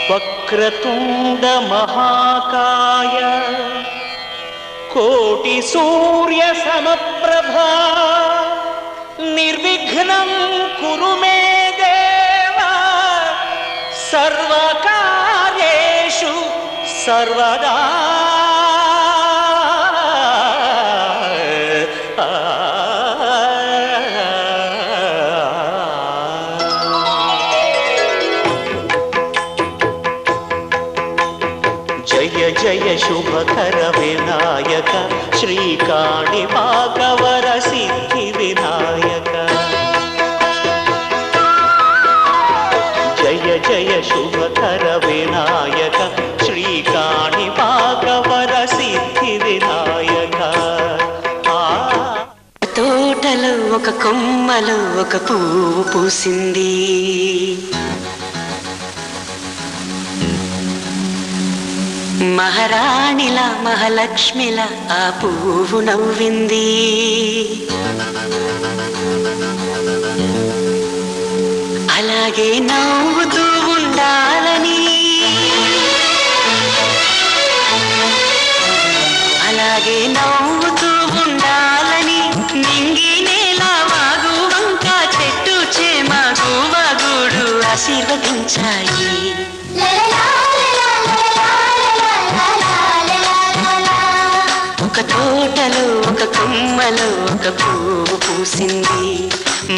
వక్రతుండ మహాకాయ కోటి సూర్య సమప్రభా నిర్విఘ్నం కురు మే దేవ సర్వకార్యేషు సర్వదా. జయ జయ శుభకర వినాయక శ్రీకాణిపాకవర సిద్ధి వినాయక. జయ జయ శుభకర వినాయక శ్రీకాణిపాకవర సిద్ధి వినాయక. తోటలో ఒక కొమ్మలో ఒక పువ్వు పూసింది, మహారాణిలా మహాలక్ష్మిలా ఆ పువ్వు నవ్వింది. అలాగే నవ్వుతూ ఉండాలని, అలాగే నవ్వుతూ ఉండాలని నింగి నేల వాగు వంక చెట్టు చేమ గూడు ఆశీర్వదించాయి. ఒక తోటలో ఒక కొమ్మలో ఒక పువ్వు పూసింది,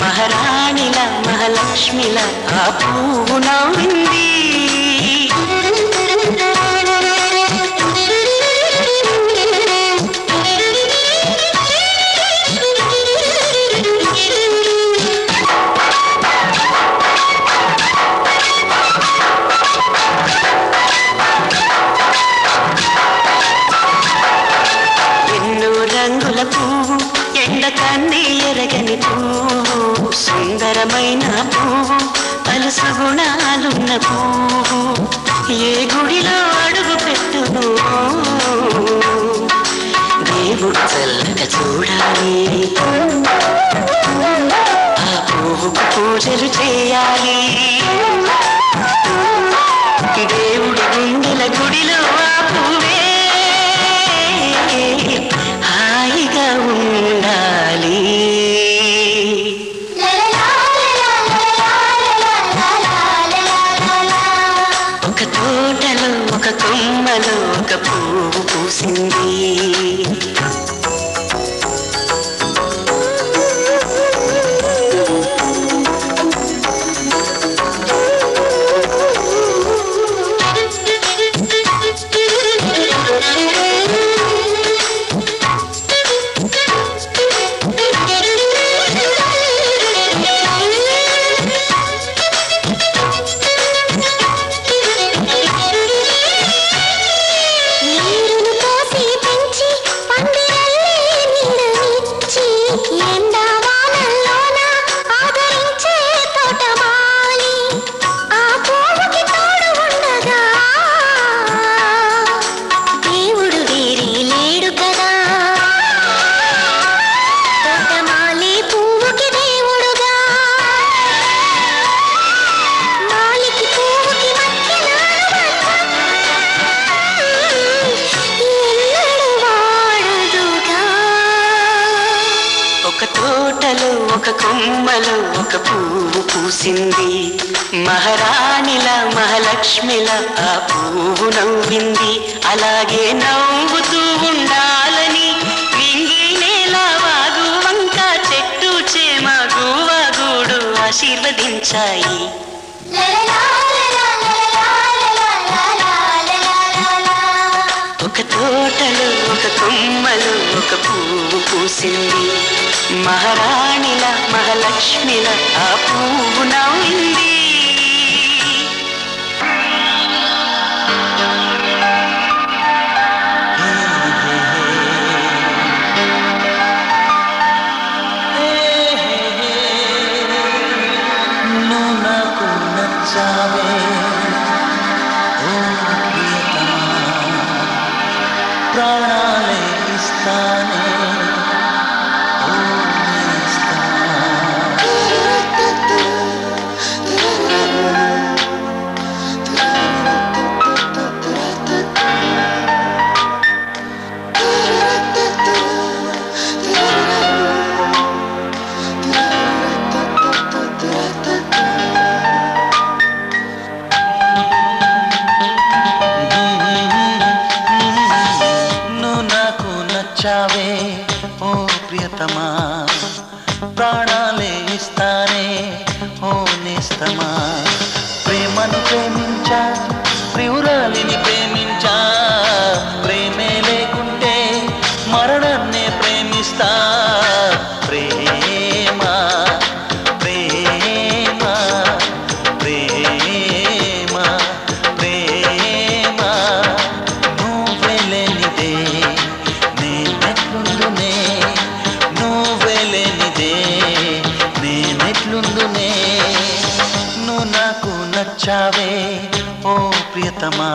మహారాణిలా మహాలక్ష్మిలా ఆ పువ్వు నవ్వింది. రంగుల పువ్వు ఎండ కన్నీ ఎరగని పువ్వు, సుందరమైన పువ్వు పలుసు గుణాలున్న పువ్వు. ఏ గుడిలో అడుగు పెట్టును దేవుడు చల్లగా చూడాలి, ఆ పువ్వుకు పూజలు చేయాలి. దేవుడి గుండెల గుడిలో ఆ పువ్వే హాయిగా ఉండాలి. ఒక తోటలో ఒక కొమ్మలో ఒక పువ్వు పూసింది. ఒక కొమ్మలో ఒక పువ్వు పూసింది, మహారాణిలా మహాలక్ష్మిలా ఆ పువ్వు నవ్వింది. అలాగే నవ్వుతూ ఉండాలని నింగి నేల వాగు వంక చెట్టు చేమ గూడు ఆశీర్వదించాయి. ఒక తోటలో ఒక కొమ్మలో ఒక పువ్వు పూసింది, మహారాణిలా మహాలక్ష్మిలా ఆ పువ్వు నవ్వింది. నువ్వు నాకు నచ్చావే ప్రాణాలే ఇస్తానే. ఓ ప్రియతమా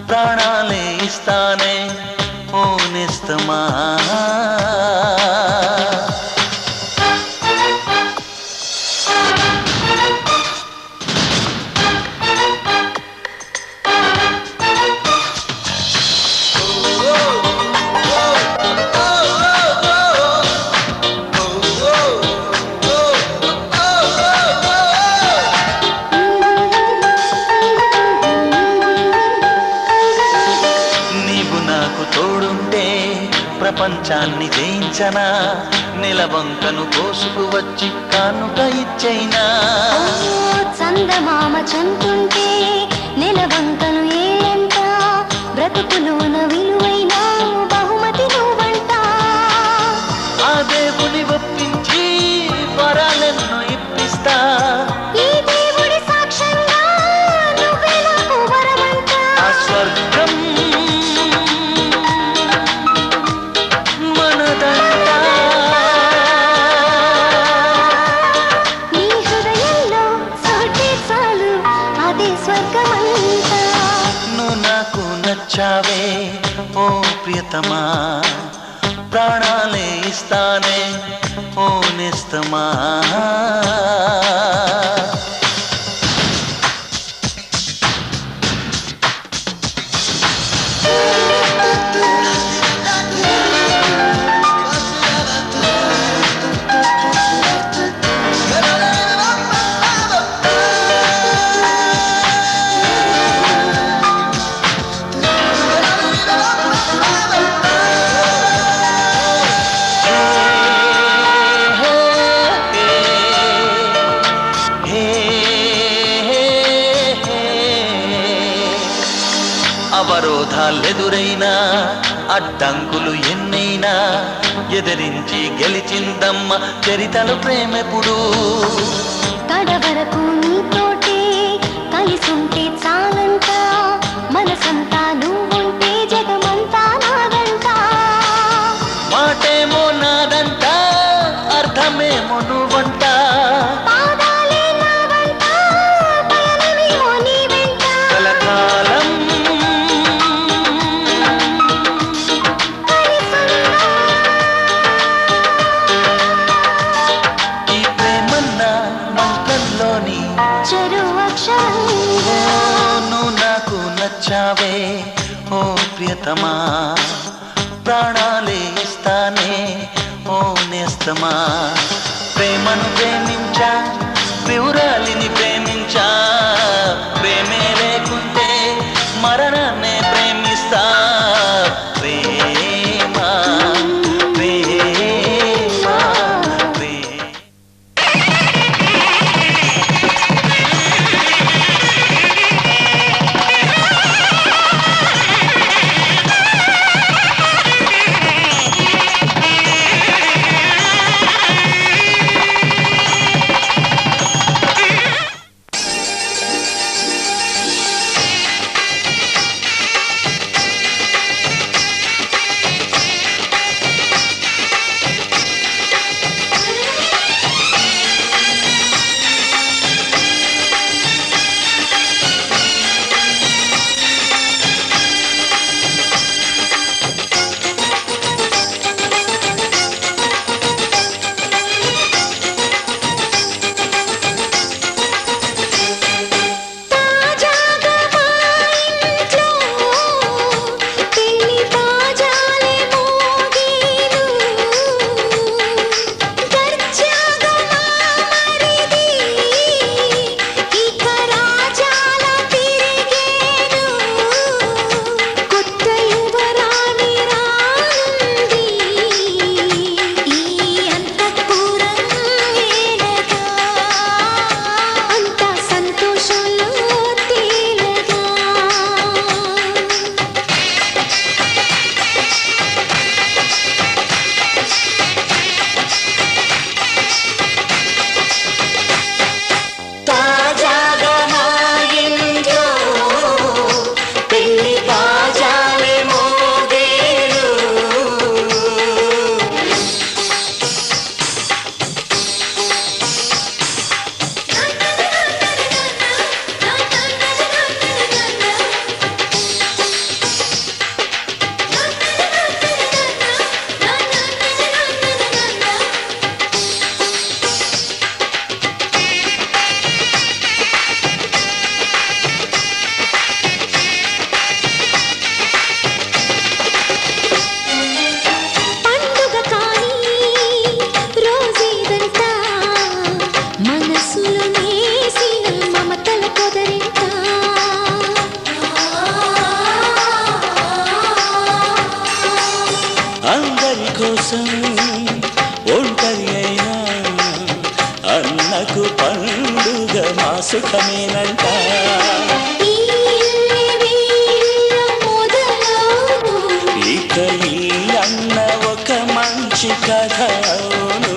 ప్రాణాలే ఇస్తానే ఓ నేస్తమా ప్రపంచాన్ని జయించనా నెలవంకను కోసుకు వచ్చి కానుక ఇచ్చైనా చందమామ చంతుంటే నెలవంకను ఏలంట బ్రతుకులోన విలువైన బహుమతి నువ్వంట ఆ దేవుని ఒప్పించి వరాలెన్నో ఇప్పిస్తా ఈ దేవుడి సాక్ష్యంగా నువ్వే నాకు వరమంట ఆ స్వర్గం నచ్చావే ఓ ప్రియతమా ప్రాణాలే ఇస్తానే ఓ నేస్తమా అవరోధాలెదురైనా అడ్డంకులు ఎన్నైనా ఎదిరించి గెలిచిందమ్మ చరితలు ప్రేమెప్పుడు కడవరకు నీతోటే కలిసుంటే చాలంట మనసంతా నువ్వుంటే జగమంతా నాదంట మాటేమో నాదంట అర్థమేమో నువ్వంట కలకాలం ఈ ప్రేమన్నా మంత్రంలోని నువ్వు నాకు నచ్చావే ఓ ప్రియతమా ప్రాణాలే ఇస్తానే ఓ నేస్తమా ప్రేమను ప్రేమించా ప్రియురాలిని ప్రేమించా ప్రేమే లేకుంటే మరణాన్నే ప్రేమిస్తా ప్రేమ ప్రేమ ప్రేమ సుఖమేనంట. ఇక ఈ అన్న ఒక మంచి కథ అవును.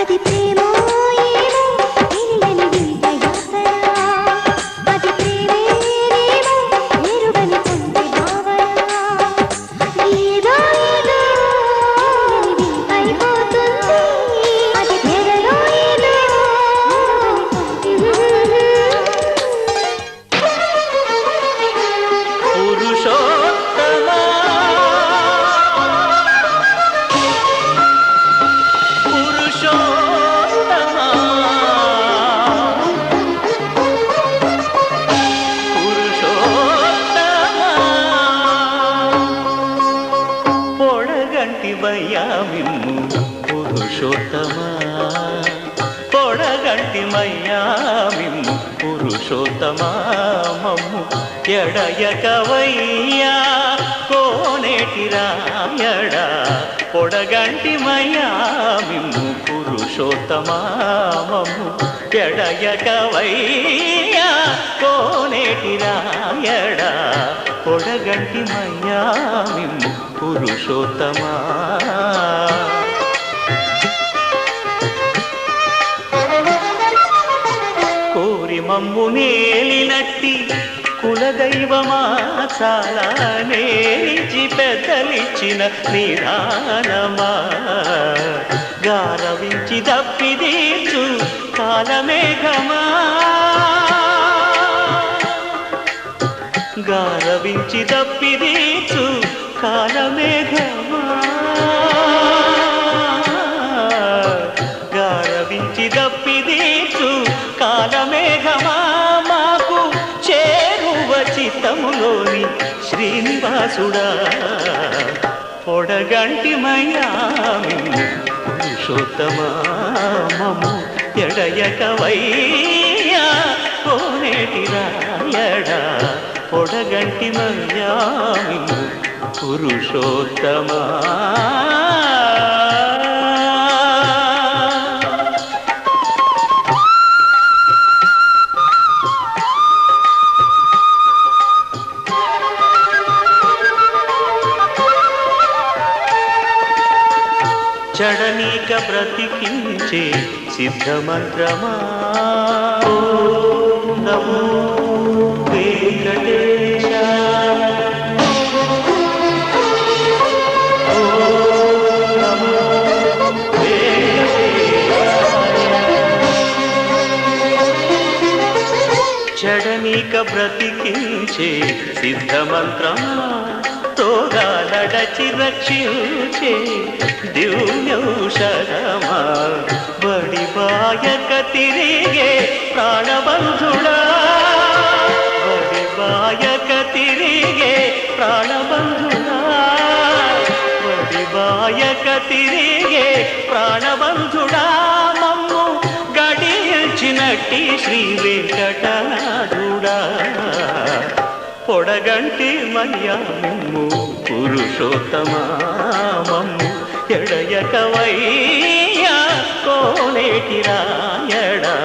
అది ప్రేమో ఏమో తెలియని వింత యాతన అది ప్రేమేనేమో ఎరుగని కొంటి భావన ఏదో ఏదో వింతైపోతుంది అది ఎదలో ఏదో పురుషోత్తమా పురుషోత్తమా పురుషోత్తమా పొడగంటి మయ్యామిమ్ము పురుషోత్తమా పొడగంటి మయ్యామిమ్ము పురుషోత్తమా మమ్ము ఎడయకవయ్యా కోనేటి రాయడా పొడగంటి మయ్యామిమ్ము పురుషోత్తమా మమ్ము ఎడయకవయ్యా కోనేటి రాయడా పొడగంటి మయ్యామిమ్ము పురుషోత్తమా కోరి మమ్ము నేలినట్టి కులదైవమా చాలా నేర్చి పెద్దలిచ్చిన నిదానమా గారవించి దప్పిదీర్చు కాలమేఘమా గారవించి దప్పిదీర్చు కాలమేఘమా గారవించి దప్పిదీర్చు కాలమేఘమా మాకు చేరువ చిత్తములోని శ్రీనివాసుడా పొడగంటి మయ్యామిమ్ము పురుషోత్తమా మమ్ము ఎడయకవయ్యా కోనేటి రాయడా పొడగంటి మయ్యామిమ్ము పురుషోత్తమా చడనీక బ్రతికించే సిద్ధమంత్రమా ఓం నమో వెంకటేశ ఓం నమో చడనీక బ్రతికించే సిద్ధమంత్రమా రోగాలడచి రక్షించే దివ్యౌషధమా బడి బాయక తిరిగే ప్రాణబంధుడా బడి బాయక తిరిగే ప్రాణబంధుడా బడి బాయక తిరిగే ప్రాణబంధుడా మమ్ము గడియచినట్టి శ్రీ వెంకటనాథుడా పొడగంటి మయ్యామిమ్ము పురుషోత్తమా మమ్ము ఎడయకవయ్యా కోనేటి రాయడా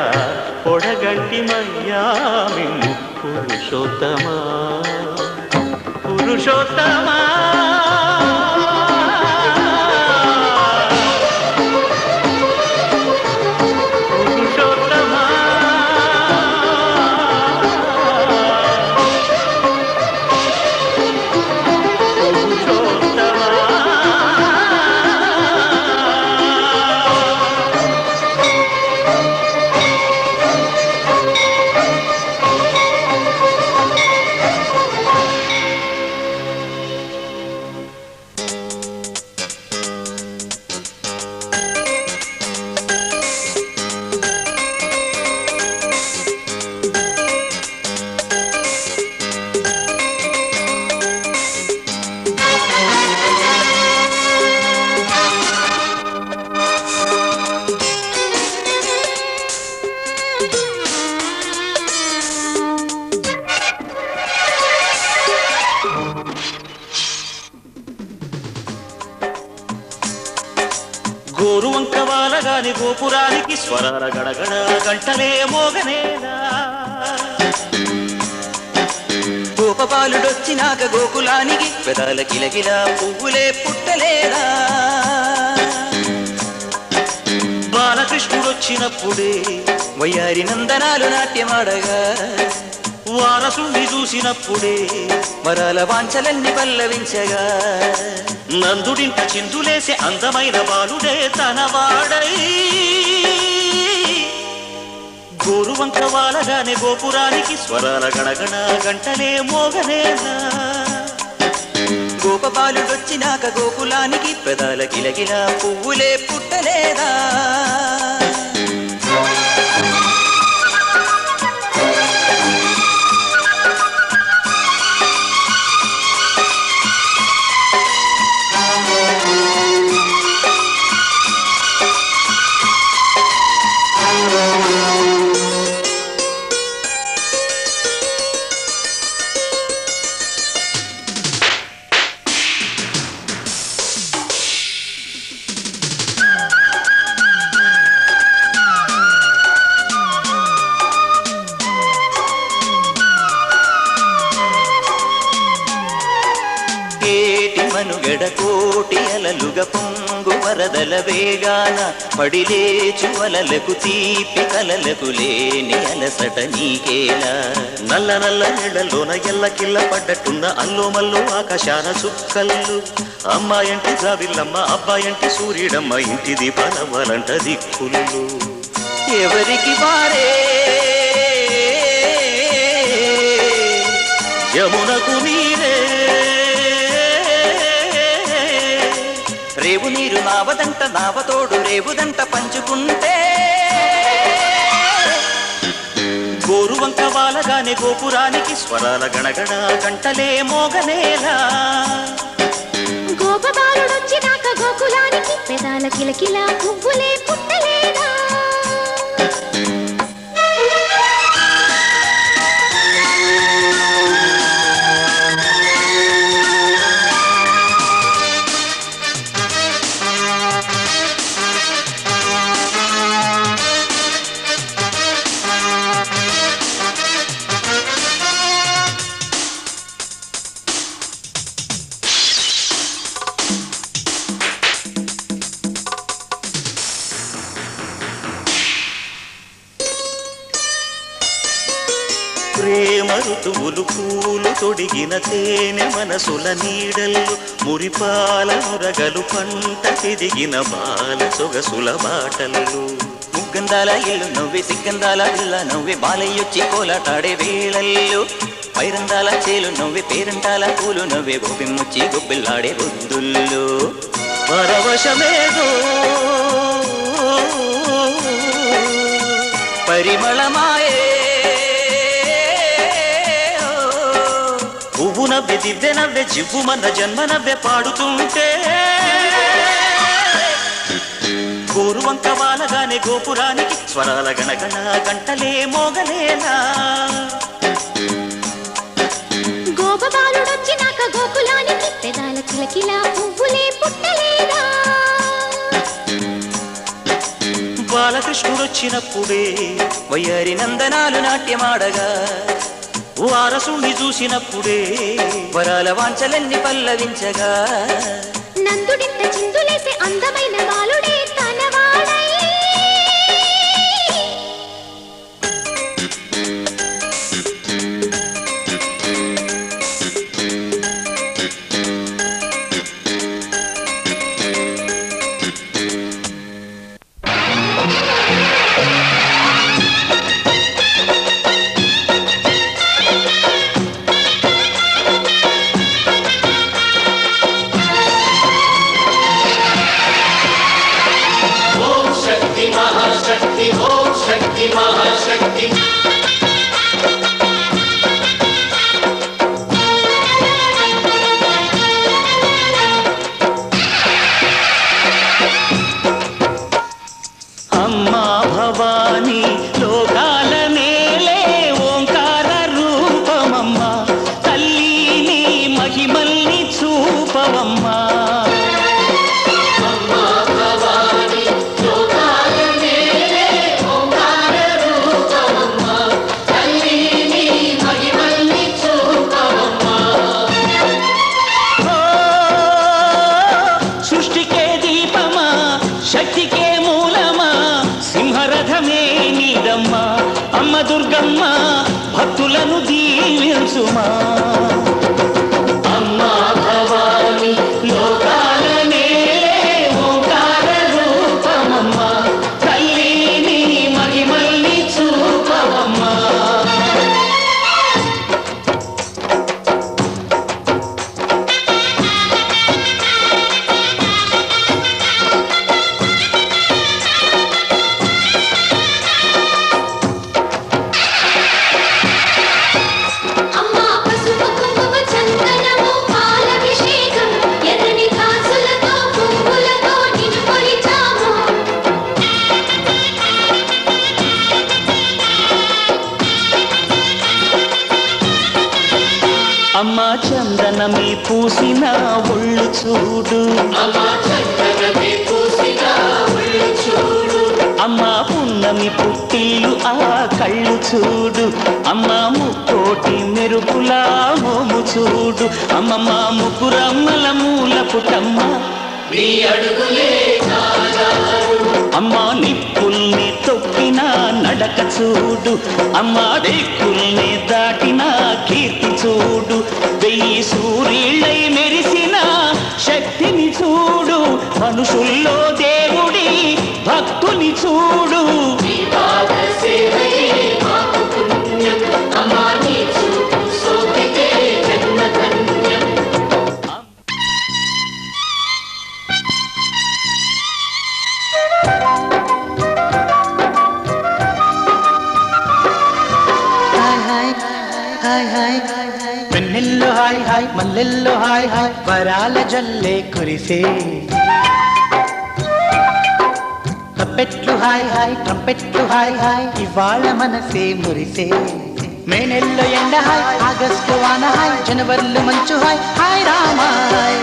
పొడగంటి మయ్యామిమ్ము పురుషోత్తమా పురుషోత్తమా గోరువంక వాలగాని గోపురానికి స్వరాల గడగడ గంటలే మోగనేలా గోపబాలుడొచ్చినాక గోకులానికి పెదాల కిలకిలా పువ్వులే పుట్టలేదా బాలకృష్ణ వచ్చినప్పుడే వయ్యారి నందనాలు నాట్యమాడగా వారసుని చూసినప్పుడే వరాల వాంఛలన్నీ పల్లవించగా నందుడింట చిందులేసే అందమైన బాలుడే తనవాడై గోరువంక వాలగానే గోపురానికి స్వరాల గణగణ గంటలే మోగనేలా గోపబాలుడొచ్చినాక గోకులానికి పెదాల కిలకిల పువ్వులే పుట్టలేదా మనుగడ కోటి అలలుగా పొంగు వరదల వేగాన పడిలేచు వలలకు తీపి కలలకు లేని అలసట నీకేలా నల్ల నల్ల నీళ్లలోన ఎల్లకిల్ల పడ్డట్టున్న అల్లో మల్లో ఆకాశాన చుక్కల్లు అమ్మాయంటి జాబిల్లమ్మ అబ్బాయంటి సూర్యుడమ్మ ఇంటి దీపాలవ్వాలంట దిక్కులు ఎవరికి వారే యమునకు నీరే రేవు నీరు నావదంట నావతోడు రేవుదంట పంచుకుంటే గోరువంక వాలగానే గోపురానికి స్వరాల గణగణ గంటలే మోగనేలా గోపబాలుడొచ్చినాక గోకులానికి పెదాల కిలకిల పువ్వులే పుట్టలేదా ప్రేమ ఋతువులు పూలు తొడిగిన తేనె మనసుల నీడల్లు మురిపాల మురగలు పంట తిరిగిన బాల సొగసుల బాటలు ముగ్గందాల ఇల్లు నవ్వి సిగ్గందాల ఇల్ల నవ్వి బాలయ్యొచ్చి కోలాటాడే వేళల్లో పైరందాల చేలు నవ్వి పేరంటాల పూలు నవ్వే గోపిమ్ముచ్చి గొబ్బిల్లాడే బొద్దుల్లో పరవశమేదో పరిమళమాయే పువ్వు నవ్వె దివ్వె నవ్వె జివ్వుమన్న జన్మ నవ్వె పాడుతుంటే గోరువంక వాలగానే గోపురానికి స్వరాల గణగణ గంటలే మోగలేలా గోపబాలుడొచ్చినాక గోకులానికి పెదాల కిలకిల పువ్వులే పుట్టలేదా బాలకృష్ణుడొచ్చినప్పుడే వయ్యారి నందనాలు నాట్యమాడగా వారసుని చూసినప్పుడే వరాల వాంఛలన్నీ పల్లవించగా నందుడింత చిందులేసే అందమైన బాలుడే తనవాడై అమ్మా భవానీ లోకాల నేలే ఓంకార రూపమమ్మ తల్లిని మహిమల్ని చూపవమ్మా దుర్గమ్మ భక్తులను దీవించుమా అమ్మా భవాని లోకాల నేలే ఓంకార రూపమమ్మ తల్లిని మహిమల్ని చూపవమ్మా అమ్మా చందనమి పూసిన ఒళ్ళు చూడు అమ్మా పున్నమి పుట్టిల్లు ఆ కళ్ళు చూడు అమ్మా ముక్కోటి మెరుపులా మోము చూడు అమ్మమ్మ ముగ్గురమ్మల మూల పుటమ్మ అమ్మా నిప్పుల్ని తొక్కిన నడక చూడు అమ్మా దిక్కుల్ని దాటిన కీర్తి చూడు వెయ్యి సూర్యులై మెరిసిన శక్తిని చూడు మనుషుల్లో దేవుడి భక్తుని చూడు వెన్నెల్లో హాయ్ హాయ్ మల్లెల్లో హాయ్ హాయ్ వరాల జల్లే కురిసే తప్పెట్లు హాయ్ హాయ్ ట్రంపెట్లు హాయ్ హాయ్ ఇవాళ మనసే మురిసే మే నెల్లో ఎండ హాయ్ ఆగస్టు వాన హాయ్ జనవరిలో మంచు హాయ్ హాయ్ రామా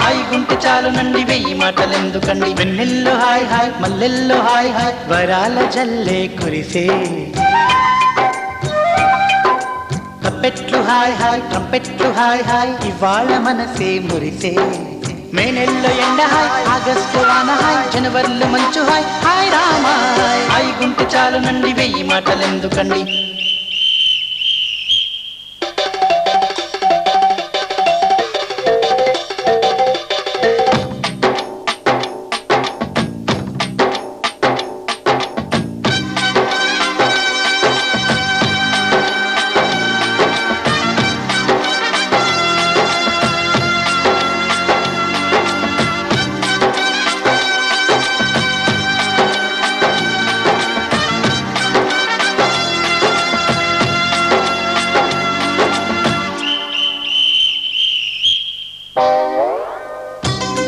హాయ్ గుంటె చాలు నండి వెయ్యి మాటలెందుకండి వెన్నెల్లో హాయ్ హాయ్ మల్లెల్లో హాయ్ హాయ్ వరాల జల్లే కురిసే తప్పెట్లు హాయ్ హాయ్ ట్రంపెట్లు హాయ్ హాయ్ ఇవాళ మనసే మురిసే మే నెల్లో ఎండ హాయ్ ఆగస్టు వాన హాయ్ జనవరిలో మంచు హాయ్ హాయ్ రామా హాయ్ గుంటె చాలు నండి వెయ్యి మాటలెందుకండి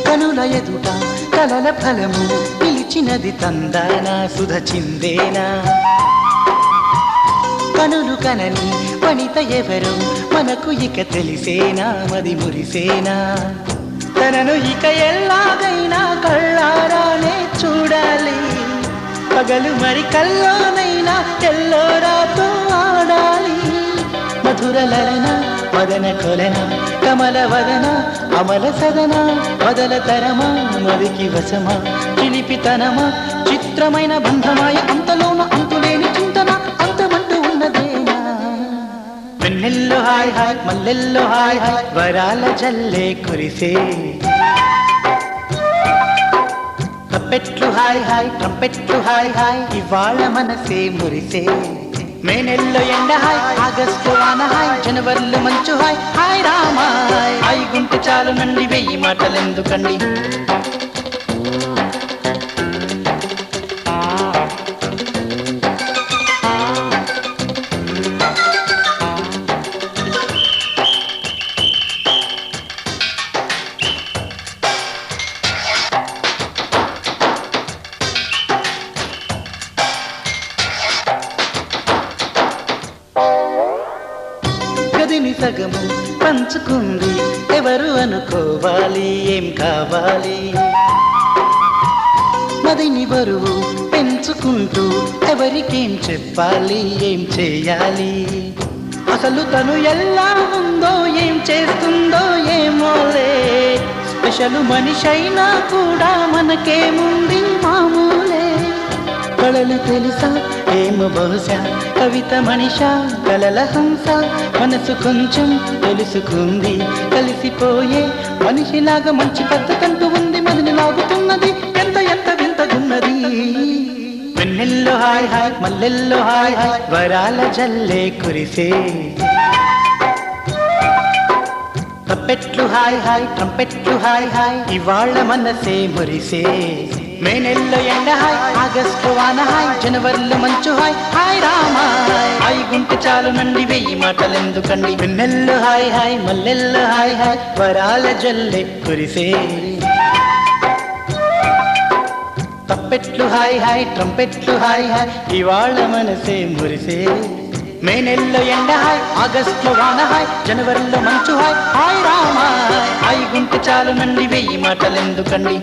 కనుల ఎదుట కలల ఫలము పిలిచినది తందానా సుధ చిందేనా కనులు కనని వనిత ఎవరు మనకు ఇక తెలిసేనా మది మురిసేనా తనను ఇక ఎల్లాగైనా కళ్ళారానే చూడాలి పగలు మరి కల్లోనైనా ఎల్లోరాతో ఆడాలి మధుర లలన మదన కొలన కమల వదన అమల సదన వదల తరమా మదికి వశమా చిలిపితనమా చిత్రమైన బంధమాయ అంతలోన అంతులేని చింతన అంతమంటూ ఉన్నదేనా వెన్నెల్లో హాయ్ హాయ్ మల్లెల్లో హాయ్ హాయ్ వరాల జల్లే కురిసే తప్పెట్లు హాయ్ హాయ్ ట్రంపెట్లు హాయ్ హాయ్ ఇవాళ మనసే మురిసే మే నెల్లో ఎండ హాయ్ ఆగస్టు వాన హాయ్ జనవరిలో మంచు హాయ్ హాయ్ రామా హాయ్ గుంటె చాలు నండి వెయ్యి మాటలెందుకండి గదిని సగము పంచుకుంది ఎవరు అనుకోవాలి ఏం కావాలి మదిని బరువు పెంచుకుంటూ ఎవరికేం చెప్పాలి ఏం చేయాలి అసలు తను ఎలా ఉందో ఏం చేస్తుందో ఏమోలే స్పెషల్ మనిషైనా కూడా మనకేముంది మామూలే కళలు తెలుసా ఏమో బహుశా కవిత మనిషా కలల హంస మనసు కొంచెం తెలుసుకుంది కలిసిపోయే మనిషిలాగా మంచి పద్ధతంటూ ఉంది మదిని లాగుతున్నది ఎంత ఎంత వింతగున్నది వెన్నెల్లో హాయ్ హాయ్ మల్లెల్లో హాయ్ హాయ్ వరాల జల్లే కురిసే తప్పెట్లు హాయ్ హాయ్ ట్రంపెట్లు హాయ్ హాయ్ ఇవాళ్ళ మనసే మురిసే మే నెలలో ఎండ హాయ్ ఆగస్టు వాన హాయ్ జనవరిలో మంచు హాయ్ హాయ్ రామా హాయ్ గుంట చాలు నండి వెయ్యి మాటలెందుకండి వెన్నెల్లో హాయ్ హాయ్ మల్లెల్లో హాయ్ హాయ్ వరాల జల్లే కురిసే తప్పెట్లు హాయ్ హాయ్ ట్రంపెట్లు హాయ్ హాయ్ ఇవాళ్ళ మనసే మురిసే మే నెలలో ఎండ హాయ్ ఆగస్టులో వాన హాయ్ జనవరిలో మంచు హాయ్ హాయ్ రామా హాయ్ గుంట చాలు నండి వెయ్యి మాటలెందుకండి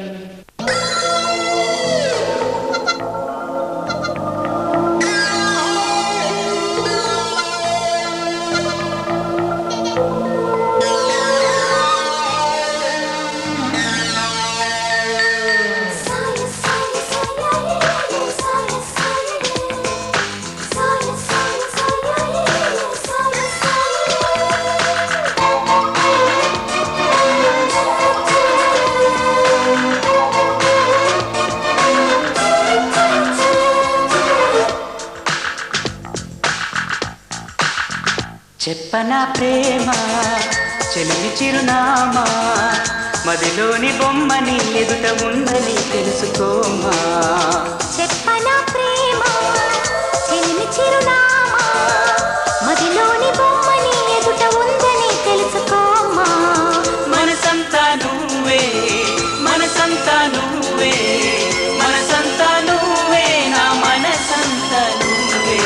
చెప్పనా ప్రేమ చెలిమి చిరునామా మదిలోని బొమ్మని ఎదుట ఉందని తెలుసుకోమా చెప్పనా ప్రేమ చెలిమి చిరునామా మదిలోని బొమ్మని ఎదుట ఉందని తెలుసుకోమా మనసంతా నువ్వే మనసంతా నువ్వే మనసంతా నువ్వే నా మనసంతా నువ్వే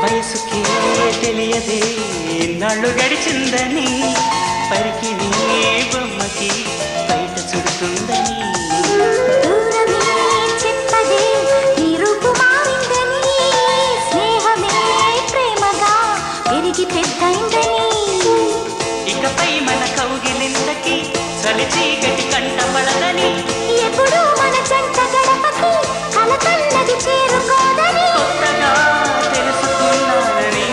వయసుకే తెలియదే నాళ్ళు గడిచిందని పరికి బొమ్మకి బయట చుడుతుందని దూరమే చెప్పదే నీ రూపు మారిందని స్నేహమే ప్రేమగా పెరిగి పెద్దయిందని ఇకపై మన కౌగిలిందకి చలిచి గటి కంట పడదని ఎప్పుడు మన జంట గడపకి కలకన్నది చేరుకోదని కొత్తగా తెలుసుకున్నానని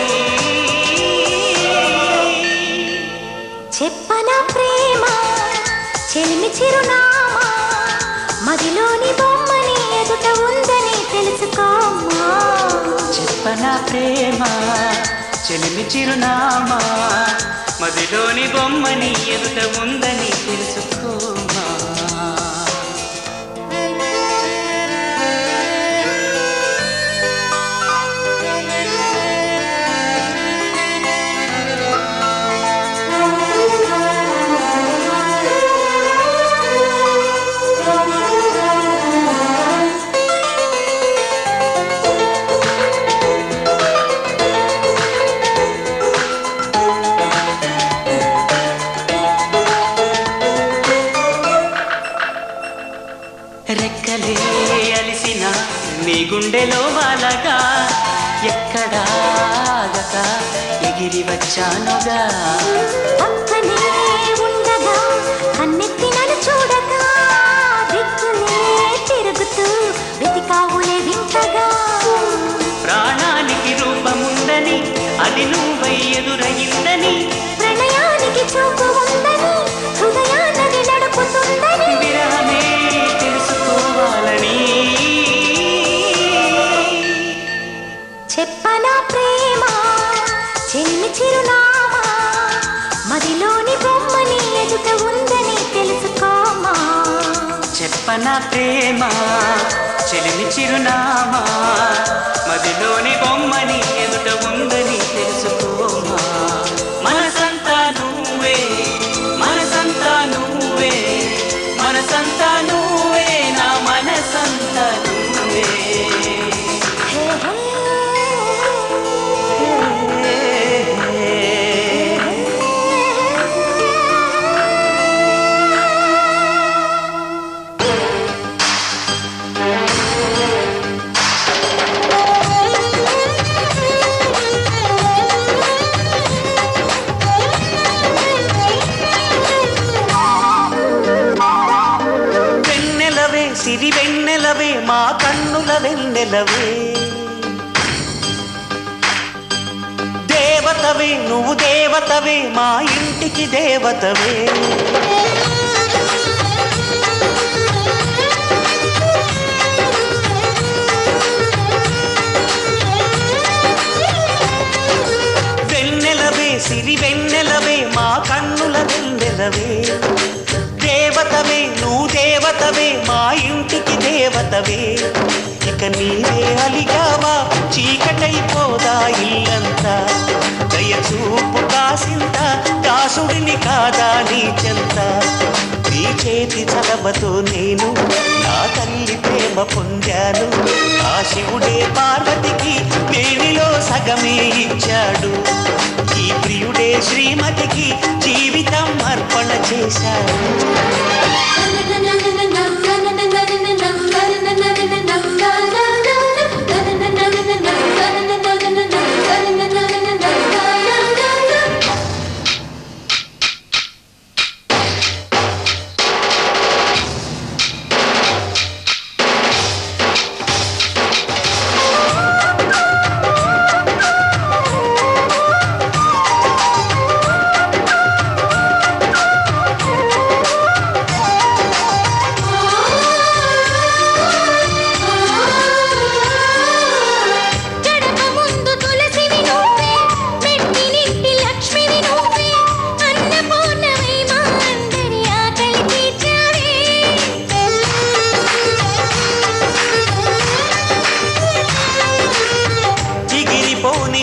చెప్పనా ప్రేమ చెలిమి చిరునామా మదిలోని బొమ్మని ఎదుట ఉందని తెలుసుకోమా చెప్పనా ప్రేమ చెలిమి చిరునామా మదిలోని బొమ్మని ఎదుట ఉందని తెలుసుకోమా రెక్కలే అలిసిన నీ గుండెలో వాలగా ఎక్కడాగక ఎగిరి వచ్చానుగా పక్కనే ఉండగా కన్నెత్తి నన్ను చూడగా దిక్కులే తిరుగుతూ వెతికావులే వింతగా ప్రాణానికి రూపముందని అది నువ్వై ఎదురయిందని ప్రణయానికి చూపు ఉందని హృదయాన్ని నడుపుతుందని విరహమే తెలుసుకోవాలని చెప్పనా ప్రేమ చెల్లి చిరునామా మదిలోని బొమ్మని ఎదుట ఉందని తెలుసుకోమా చెప్పనా ప్రేమ చెలిమి చిరునామా మదిలోని బొమ్మని వెన్నెలవే దేవతవే నువ్వు దేవతవే మా ఇంటికి దేవతవే వెన్నెలవే సిరి వెన్నెలవే మా కన్నుల వెన్నెలవే దేవతవే నువ్వు దేవతవే మా ఇంటికి దేవతవే ఇక నీవే అలిగావా చీకటైపోదా ఇల్లంతా దయచూపు కాసింత దాసుడిని కాదా నీ చెంత నీ చేతి చలవతో నేను నా తల్లి ప్రేమ పొందాను ఆ శివుడే పార్వతికి వేణిలో సగమే ఇచ్చాడు ఈ ప్రియుడే శ్రీమతికి జీవితం అర్పణ చేశాడు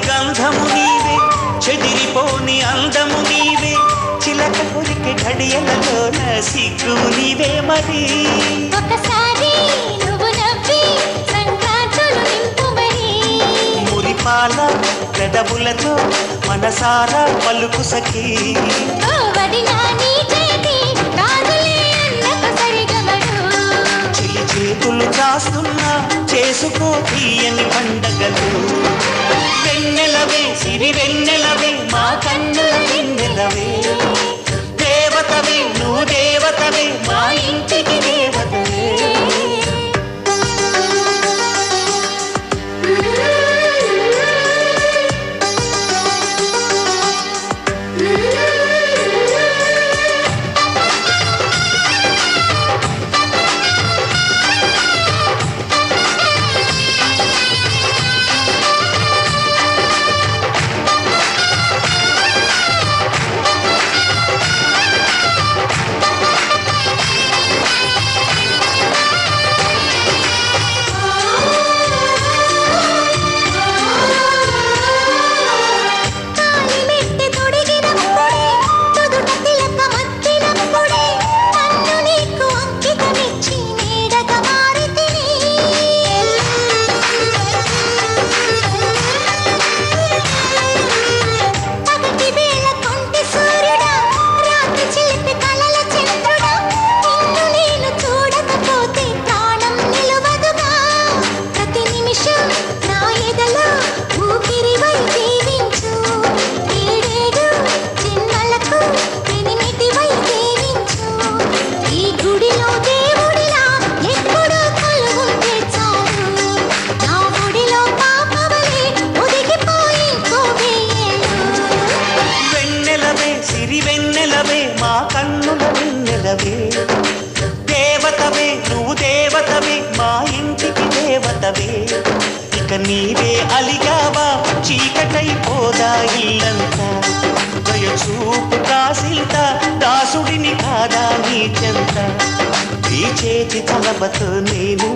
గంధము నీవే చెదిరిపోని అందము నీవే చిలక కొరికే ఘడియలలోన సిగ్గు నీవే మరి ఒకసారి నువ్వు నవ్వి సంక్రాంతులు నింపు మరి మురిపాల పెదవులతో మనసారా పలుకు సఖీ ఓ వదినా నీ చేతి కాదులే అన్నకు సరిగమడు చిలి చేతులు చాస్తున్నా చేసుకో తీయని పండగలు వెన్నెలవే సిరి వెన్నెలవే మా కన్నుల వెన్నెలవే దేవతవే నువ్వు దేవతవే మా ఇంటికి దేవతవే దేవతవే నువ్వు దేవతవే మా ఇంటికి దేవతవే ఇక నీవే అలిగావా చీకటైపోదా ఇల్లంతా దయచూపు కాసింత దాసుడిని కాదా నీ చెంత ఈ చేతి తలబతో నేను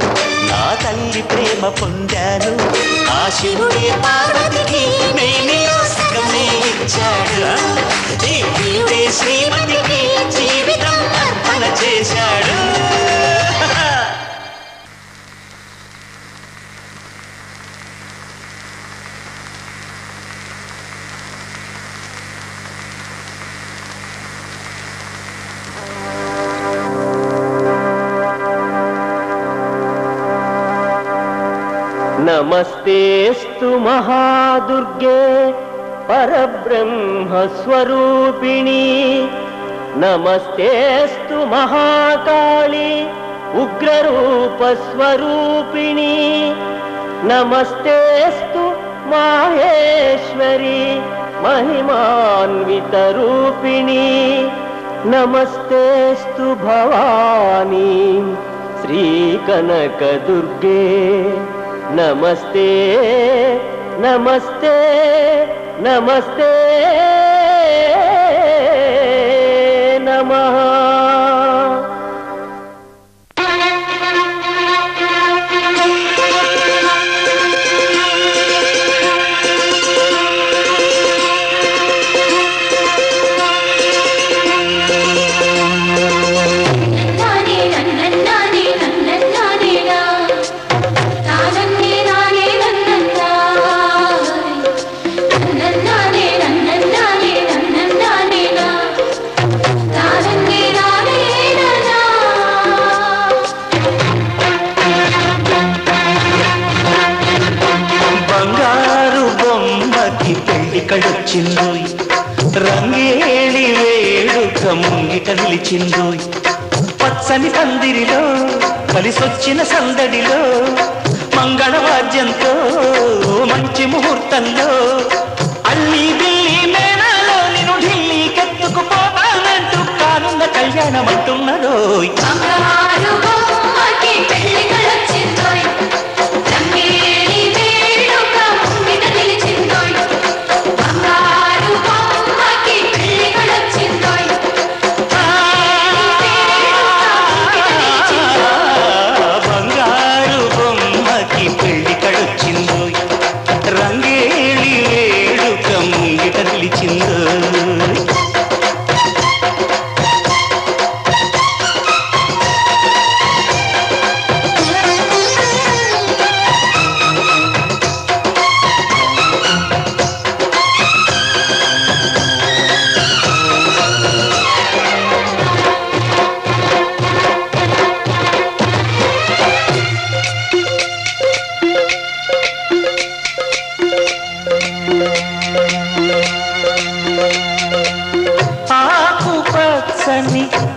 నా తల్లి ప్రేమ పొందాను ఆ శివుడే పార్వతికి మేనిలో సగమే ఇచ్చాడు ఈ ప్రియుడే శ్రీమతికి జీవితం అర్పణ చేశాడు नमस्तेस्तु महादुर्गे परब्रह्मस्वरूपिणी नमस्तेस्तु महाकाली उग्ररूपस्वरूपिणी నమస్తేస్తు మాహేశ్వరి మహిమాన్విత రూపిణి నమస్తేస్తు భవానీ శ్రీ కనక దుర్గే నమస్తే నమస్తే నమస్తే నమః. కడొచ్చిందోయ్ రంగేళి వేడుక ముంగిట నిలిచిందోయ్ పచ్చని పందిరిలో కలిసొచ్చిన సందడిలో మంగళవాద్యంతో మంచి ముహూర్తంలో అల్లి బిల్లి మేళాలో నిన్ను ఢిల్లీకెత్తుకుపోతానంటూ కానున్న కళ్యాణం అంటున్నదోయ్.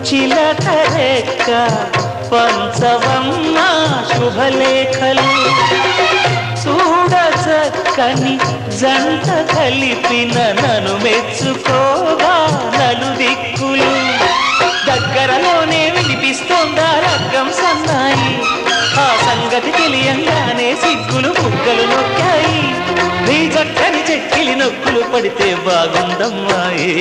చిలకరెక్క పంచవమ్మ శుభలేఖలు చూడచక్కని జంట కలిపిన నన్ను మెచ్చుకోగా నలుదిక్కులు దగ్గరలోనే వినిపిస్తోందా రగ్గం సన్నాయి ఆ సంగతి తెలియంగానే సిగ్గులు బుగ్గలు నొక్కాయి నీ చక్కని చెక్కిలి నొక్కులు పడితే బాగుందమ్మాయి.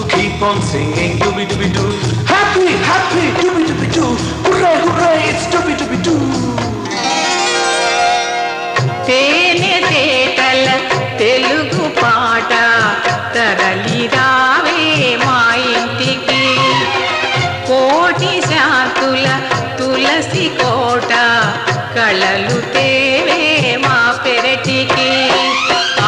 Keep on singing, dooby-dooby-doo. Happy, happy, dooby-dooby-doo. Hooray, hooray, it's dooby-dooby-doo. తేనె తేటల తెలుగు పాట తరలి రావే మా ఇంటికి కోటి శాంతుల తులసి కోట కళలు తేవే మా పెరటికి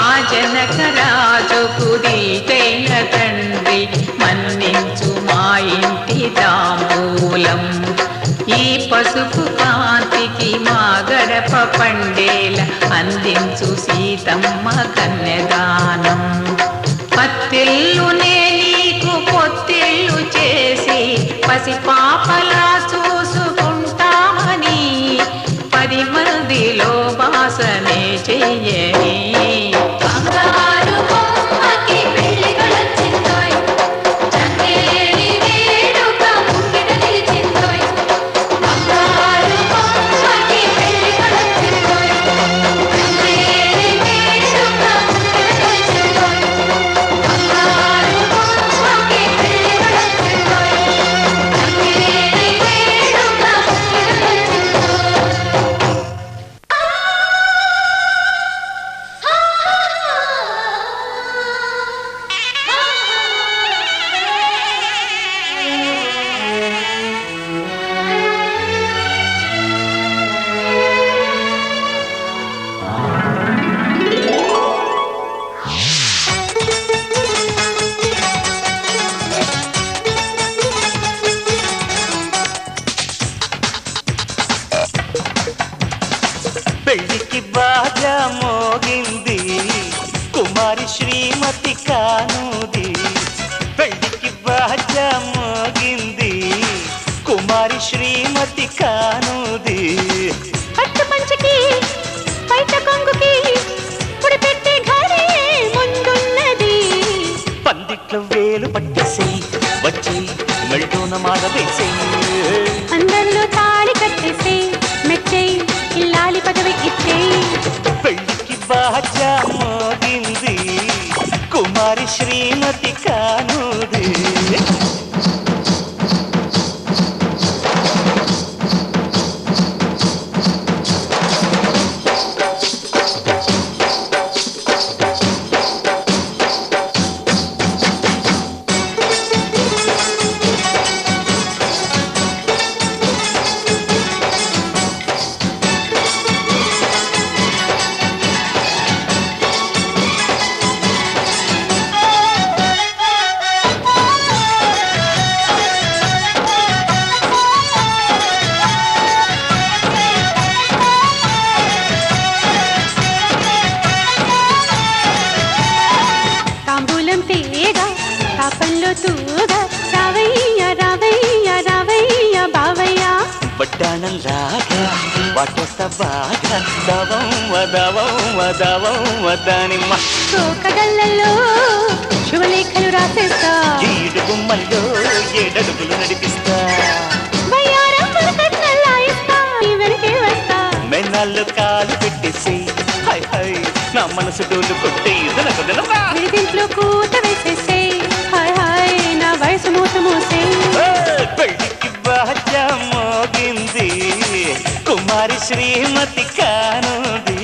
ఆ జనక రాజుకు దీటైన తండ్రి మన్నించు మా ఇంటి తాంబూలం ఈ పసుపు కాంతికి మా గడప పండేల అందించు సీతమ్మ కన్యదానం పత్తిల్లునే నీకు పొత్తిల్లు చేసి పసి పాపలా చూసుకుంటామని 10 మందిలో వాసనే చెయ్యని బంగారు బొమ్మ శ్రీమతి కానుది పెళ్లికి బాజా మోగింది కుమారి శ్రీమతి కానుది పట్టు పంచకి పైట కొంగుకి పుడి పెట్టే ఘరే ముందున్నది పందిట్లో వేలు పట్టేసేయి వచ్చి మెల్టోన మాల వేసేయి అందరిలో తాళి కట్టేసే మెచ్చేయి ఇల్లాలి పదవి ఇచ్చేయి పెళ్లికి బాజా మోగింది కుమారి శ్రీమతి కానుది తాంబూలం తేగా తాపంలో తూగా రావయ్య రావయ్య రావయ్య బావయ్య బడ్డాణం లాగా వాటేస్తా బాగా దవం వదవం వదవం వదానిమ్మ తోకగల్లలో శుభలేఖలు రాసేస్తా ఈడు గుమ్మల్లో ఏడడుగులు నడిపిస్తా వయ్యారం పులకట్నల్లా ఇస్తా నీ వెనకే వస్తా మెన్నాళ్ళు కాలు పెట్టేసి హై హై నా మనసు డోలు కొట్టి విడిదింట్లో కూత వేసేసే హాయ్ హాయ్ నా వయసు మూత మూసే పెళ్లికి బాజా మోగింది కుమారి శ్రీమతి కానుది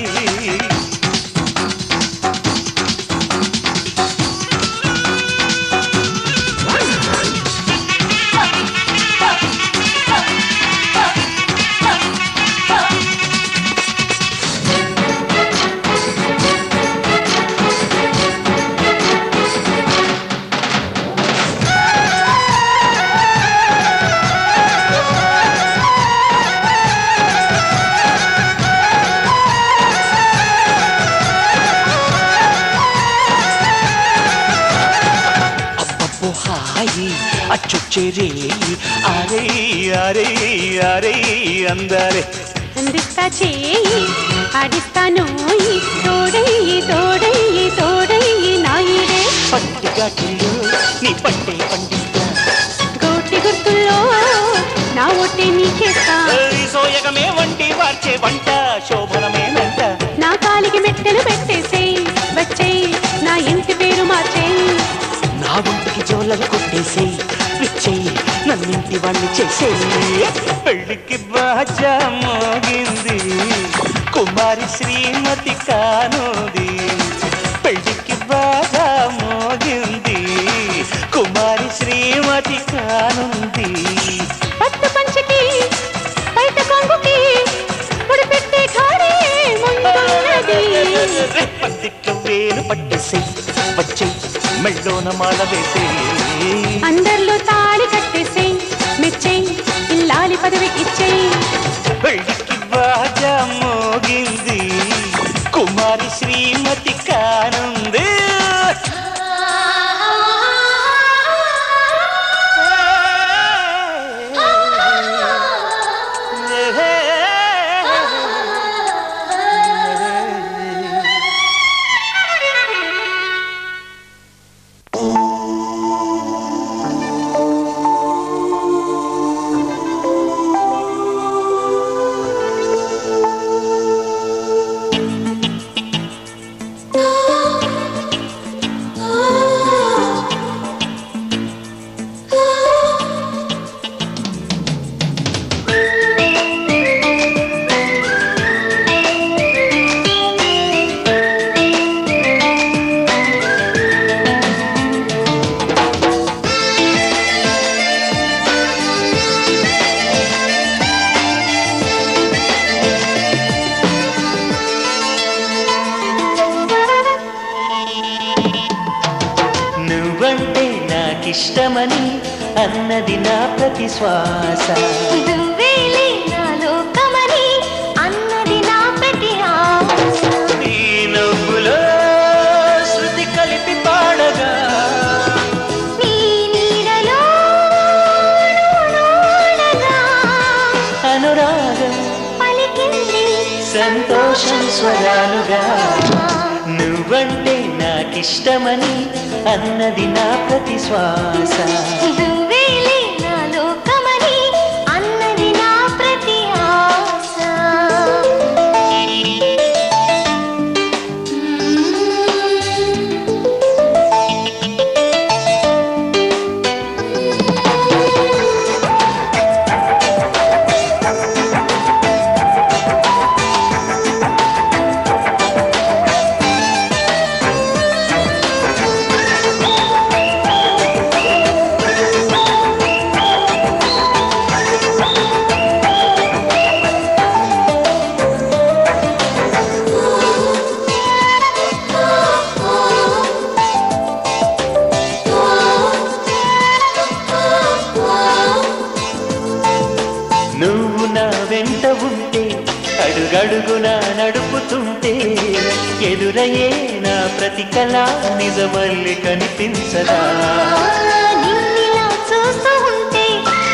హాయి అచ్చొచ్చేరే అరే అరే అరే అందరే అందిస్తా చేయి ఆడిస్తా నోయి తోడయ్యి తోడయ్యి తోడయ్యి నాయిడే పట్టి ఘాటుల్లో నీ పట్టే పండిస్తా గోటి గుర్తుల్లో నా ఒట్టే నీకేస్తా సోయగమే వంటి వార్చే వంట శోభనమేనంట నా కాలికి మెట్టెలు పెట్టేసేయ్ వచ్చేయ్ నా ఇంటి పేరు మార్చేయి నా ఒంటికి జోలలు కొట్టేసేయి విచ్చేయి నన్నింటి వాణ్ణి చేసేయి పెళ్లికి బాజా మోగింది కుమారి శ్రీమతి కానుది పెళ్లికి బాజా మోగింది కుమారి శ్రీమతి కానుంది పట్టు పంచకి బయట కొంగుకి పుడి పెట్టే ఘరే ముందున్నది పందిట్లో వేలు పట్టేసేయి వచ్చేయి మెళ్ళోన మాల వేసేయి అందరిలో తాళి కట్టేసేయ్ మెచ్చేయ్ ఇల్లాలి పదవి ఇచ్చేయ్ పెళ్లికి బాజా మోగింది కుమారి శ్రీమతి కానుంది నాకిష్టమని అన్నది నా ప్రతి శ్వాస నువ్వేలే నా లోకమని అన్నది నా ప్రతి ఆశ నీ నవ్వులో శృతి కలిపి స్వరాలుగా నువ్వంటే నాకిష్టమని అన్నది నా ప్రతి శ్వాస నువ్వేలే నా లోకమని అన్నది నా ప్రతి ఆశ నువ్వు నా వెంట ఉంటే అడుగడుగునా నడుపుతుంటే ఎదురయ్యే నా ప్రతి కళ నిజమల్లి కనిపించదా నిన్నిలా చూస్తూ ఉంటే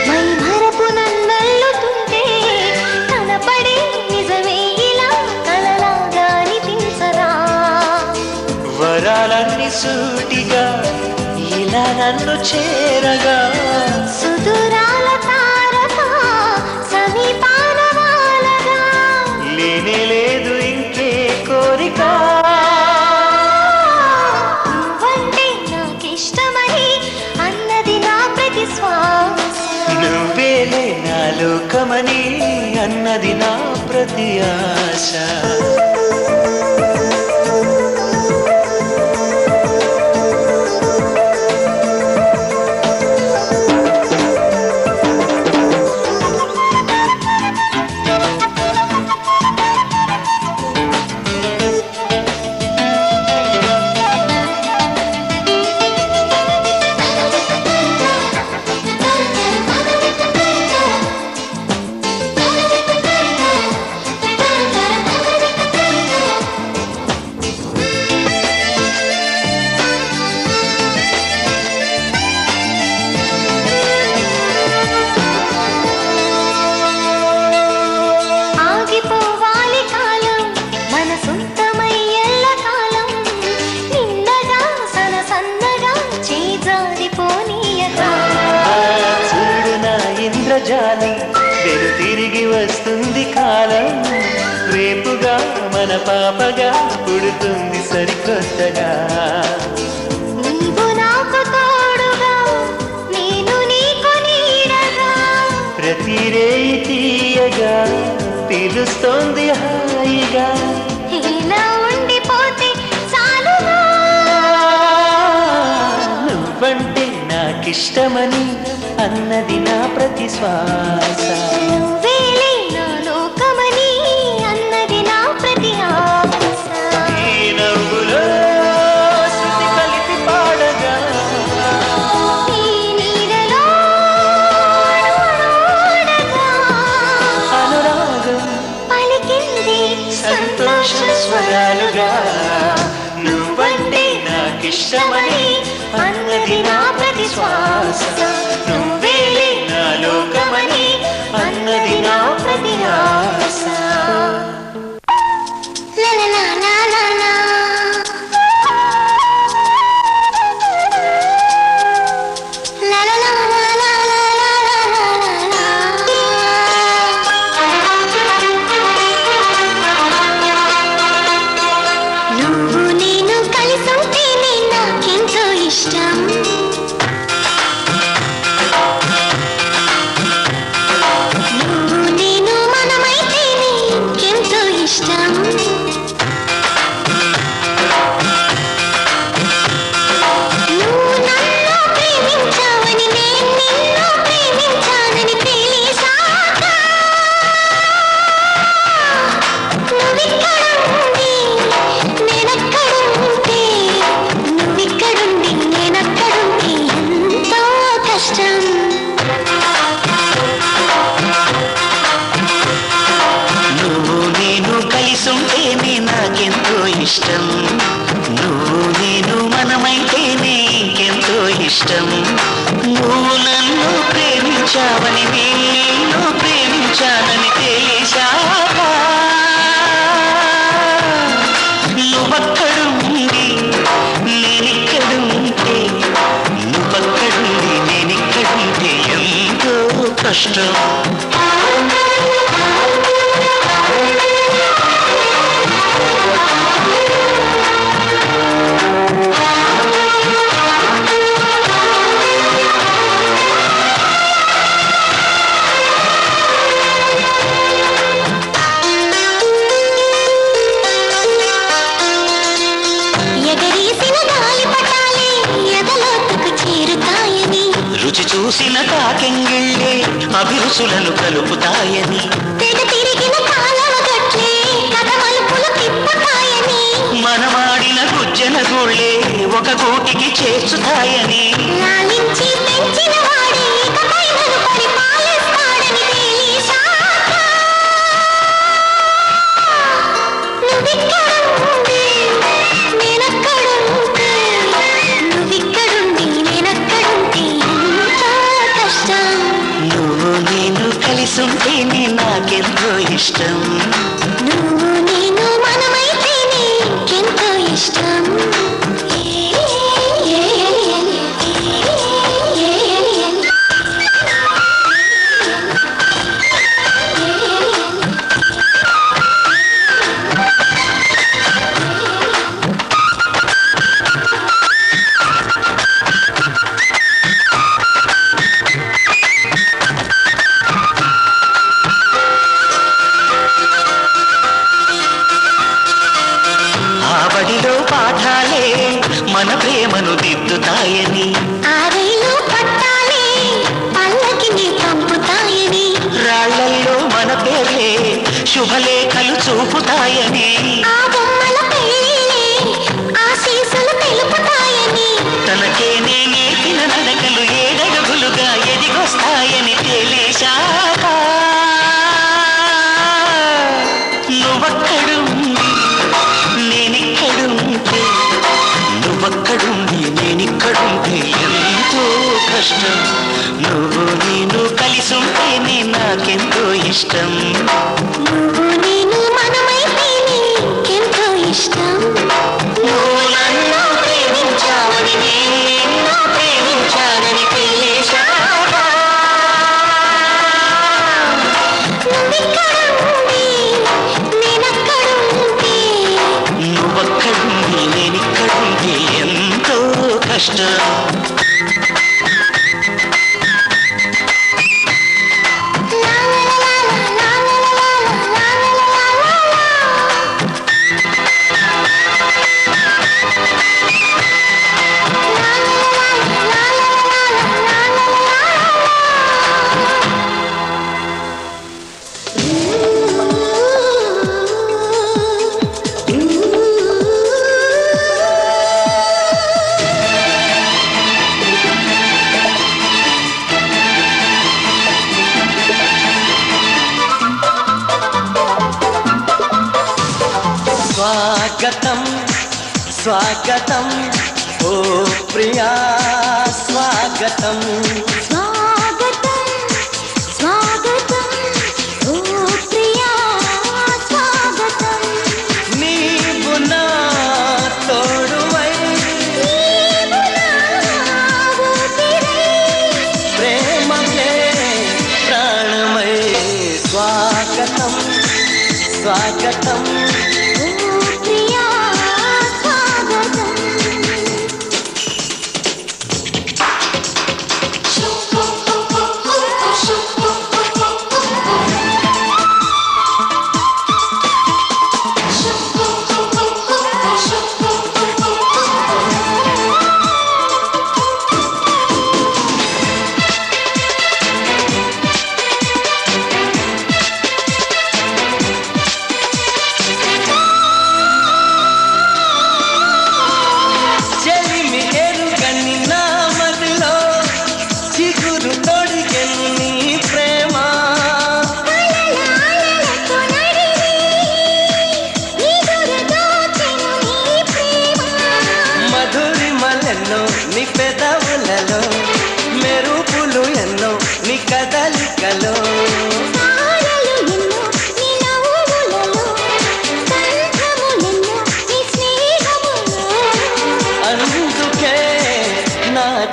మై మరపు నన్నల్లుతుంటే కనపడే నిజమే ఇలా కలలాగా అనిపించదా వరాలన్నీ సూటిగా ఇలా నన్ను చేరగా సుదూరాల తారక సమీపాన వాలగా లేనే లేదు ఇంకే కోరిక నువ్వంటే నాకిష్టమని అన్నది నా ప్రతి శ్వాస నువ్వేలే నా లోకమని అన్నది నా ప్రతి ఆశ ఆగిపోవాలి కాలం మన సొంతమై ఎల్ల కాలం నిన్నగా సన్నగా చేజారిపోనీయగా చూడు నా ఇంద్రజాలం వెను తిరిగి వస్తుంది కాలం రేపుగా మన పాపగా పుడుతుంది సరికొత్తగా నీవు నాకు తోడుగా నేను నీకు నీడగా ప్రతి రేయి తీయగా పిలుస్తోంది హాయిగా ఇలా ఉండిపోతే చాలుగా నువ్వంటే నాకిష్టమని అన్నది నా ప్రతి శ్వాస నువ్వేలే నా లోకమని అన్నది నా ప్రతి ఆశ ఈ నవ్వులో శృతి కలిపి పాడగా ఈ నీడలో అడుగడుగగా అనురాగం పలికింది సంతోష స్వరాలుగా నువ్వంటే నాకిష్టమని అన్నది నా ప్రతి శ్వాస నువ్వేలే నా లోకమని అన్నది నా ప్రతి ఆశ నువ్వు నేను కలిసుంటేనే నాకెంతో ఇష్టం నువ్వు నేను మనమైతేనే ఇంకెంతో ఇష్టం నువ్వు నన్ను ప్రేమించావని నేను నిన్ను ప్రేమించానని తెలిసాక నువ్విక్కడుండి నేనక్కడుంటే నువ్విక్కడుండి నేనక్కడుంటే ఎంతో కష్టం నువ్వు నేను కలిసుంటేనే నాకెంతో ఇష్టం నువ్వు నేను మనమైతేనే ఇంకెంతో ఇష్టం నువ్వు నన్ను ప్రేమించావని నేను ప్రేమించానని తెలిసాక కష్టం. రుచి చూసిన కాకెంగిళ్ళే అభిరుచులను కలుపుతాయని, మనమాడిన గుజ్జన గోళ్ళే ఒక గూటికి చేర్చుతాయని, కలిసుంటేనే నాకెంతో ఇష్టం. నువ్వు నేను మనమైతేనే ఎంతో ఇష్టం. పాఠాలే మన ప్రేమను దిద్దుతాయని, ఆరైలు పట్టాలే పల్లకిని పంపుతాయని, రాళ్లల్లో మన పేర్లే శుభలేఖలు చూపుతాయని, ఆ బొమ్మల పెళ్ళిలే ఆశీస్సులు తెలుపుతాయని, తనకే నేర్పిన నడకలు ఏడడుగులుగా ఎదిగొస్తాయని తెలిసాక నువ్వక్కడుండి నేనిక్కడుంటే, నువ్వక్కడుండి నేనిక్కడుంటే ఎంతో కష్టం. నువ్వు నేను కలిసుంటేనే నాకెంతో ఇష్టం. నువ్వు నేను మనమైతేనే ఎంతో ఇష్టం. నువ్వు నన్ను ప్రేమించావని నేను నిన్ను ప్రేమించానని తెలిసాక నువ్వక్కడుండి నేనిక్కడుంటే ఎంతో కష్టం. స్వాగతం స్వాగతం ఓ ప్రియా స్వాగతం, స్వాగతం స్వాగతం ఓ ప్రియా స్వాగతం. నీవు నా తోడువై ప్రేమకే ప్రాణమై. స్వాగతం స్వాగతం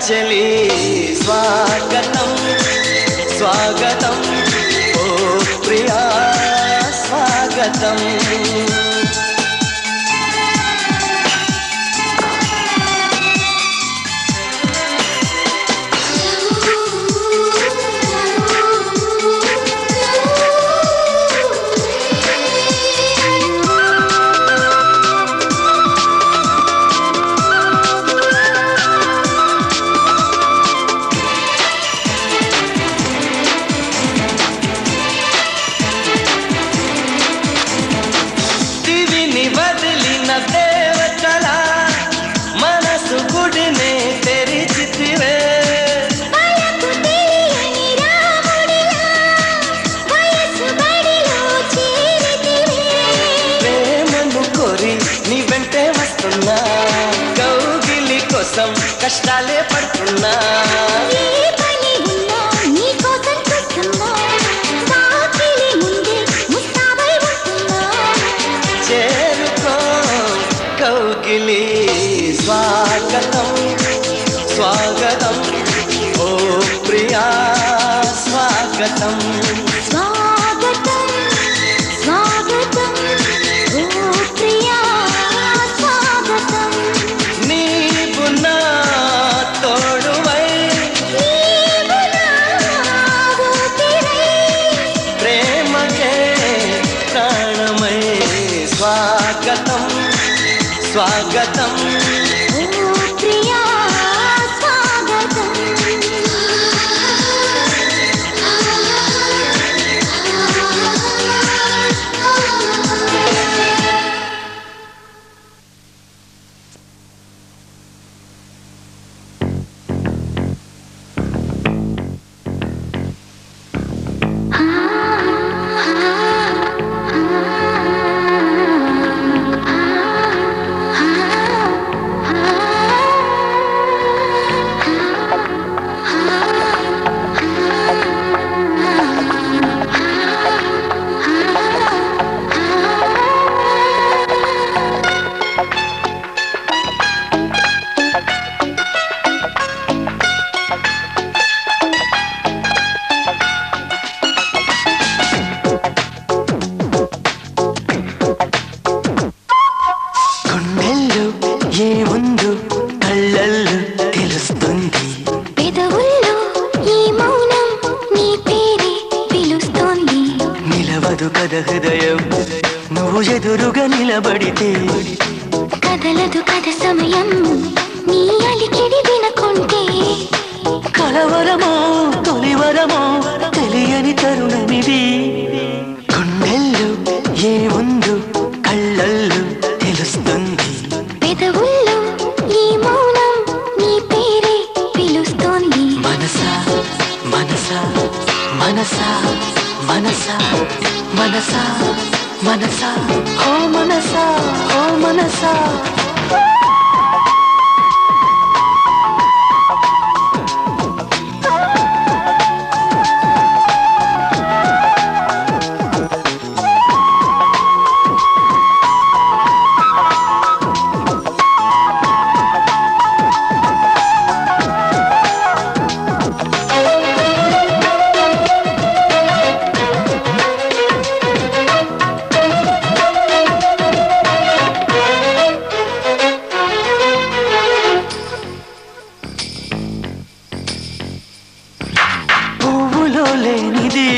చలి స్వాగతం స్వాగతం స్వాగతం కౌగిలి కోసం కష్టాలే పడుతున్నా చేరుకో కౌగిలి స్వాగతం స్వాగతం ఓ ప్రియా స్వాగతం స్వాగతం ప్రియా స్వాగతం హృదయం నువ్వు ఎదురుగా నిలబడితే కదలదు కథ సమయం నీ అలికిడి వినకుంటే కలవరమో తొలివరమో తెలియని తరుణమిది గుండెల్లో ఏముందో కళ్ళల్లో తెలుస్తుంది పెదవుల్లో ఈ మౌనం నీ పేరే పిలుస్తోంది మనసా మనసా మనసా మనసా మనసా మనసా ఓ మనసా ఓ మనసా లేనిది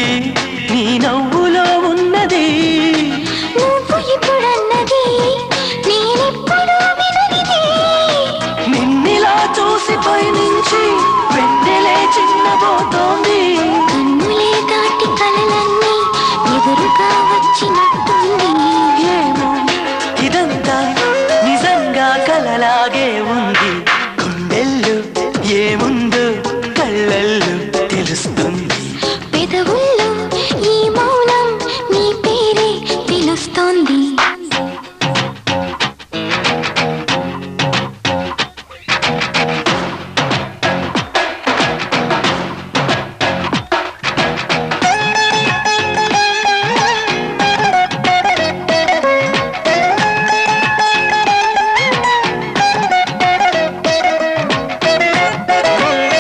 నీ నవ్వులో ఉన్నది నువ్వు ఇప్పుడన్నది నేనెప్పుడు విననిది నిన్నిలా చూసిపోయి